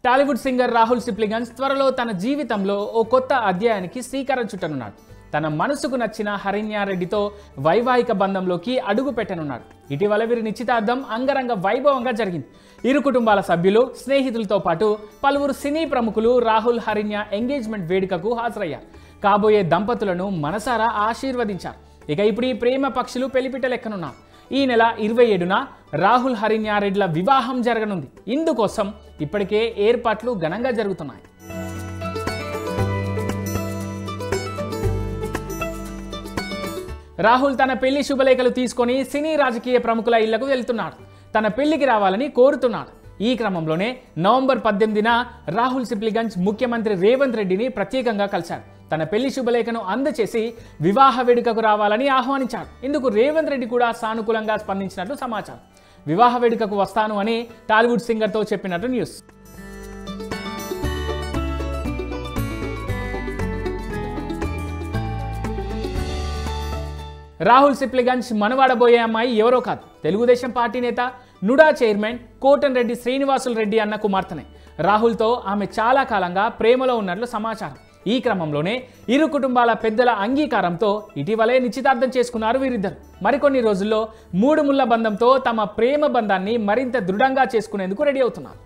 Tollywood singer Rahul Sipligunj త్వరలో తన జీవితంలో ఓ కొత్త అధ్యాయానికి శ్రీకారం చుట్టనున్నాడు. తన మనసుకు నచ్చిన హరిణ్యారెడ్డితో వైవాహిక బంధంలోకి అడుగు పెట్టనున్నాడు. ఇటీవల వీరి నిశ్చితార్థం అంగరంగ వైభవంగా జరిగింది. ఇరు కుటుంబాల సభ్యులు, స్నేహితులతో పాటు పలువురు సినీ ప్రముఖులు రాహుల్ హరిణ్య ఎంగేజ్మెంట్ వేడుకకు హాజరయ్యారు. కాబోయే దంపతులను మనసారా ఆశీర్వదించారు. ఇక ఇప్పుడు ఈ ప్రేమ పక్షులు పెళ్లిపీటలెక్కనున్నారు. ఈ నెల 27న రాహుల్ హరిణ్యారెడ్డిల వివాహం జరగనుంది. ఇందుకోసం ఇప్పటికే ఏర్పాట్లు ఘనంగా జరుగుతున్నాయి. రాహుల్ తన పెళ్లి శుభలేఖలు తీసుకొని సినీ రాజకీయ ప్రముఖుల ఇళ్లకు వెళ్తున్నాడు. తన పెళ్లికి రావాలని కోరుతున్నాడు. ఈ క్రమంలోనే నవంబర్ 18న రాహుల్ సిప్లిగంజ్ ముఖ్యమంత్రి రేవంత్ రెడ్డిని ప్రత్యేకంగా కలిశాడు. తన పెళ్లి శుభలేఖను అందచేసి వివాహ వేడుకకు రావాలని ఆహ్వానించాడు. ఇందుకు రేవంత్ రెడ్డి కూడా సానుకూలంగా స్పందించినట్లు సమాచారం. వివాహ వేడుకకు వస్తాను అని టాలీవుడ్ సింగర్తో చెప్పినట్టు న్యూస్. రాహుల్ సిప్లిగంజ్ మనవాడబోయే అమ్మాయి ఎవరో కాదు, తెలుగుదేశం పార్టీ నేత నుడా చైర్మన్ కోటంరెడ్డి శ్రీనివాసులు రెడ్డి అన్న కుమార్తెనే. రాహుల్తో ఆమె చాలా కాలంగా ప్రేమలో ఉన్నట్లు సమాచారం. ఈ క్రమంలోనే ఇరు కుటుంబాల పెద్దల అంగీకారంతో ఇటీవలే నిశ్చితార్థం చేసుకున్నారు వీరిద్దరు. మరికొన్ని రోజుల్లో 3 ముళ్ల బంధంతో తమ ప్రేమ బంధాన్ని మరింత దృఢంగా చేసుకునేందుకు రెడీ అవుతున్నారు.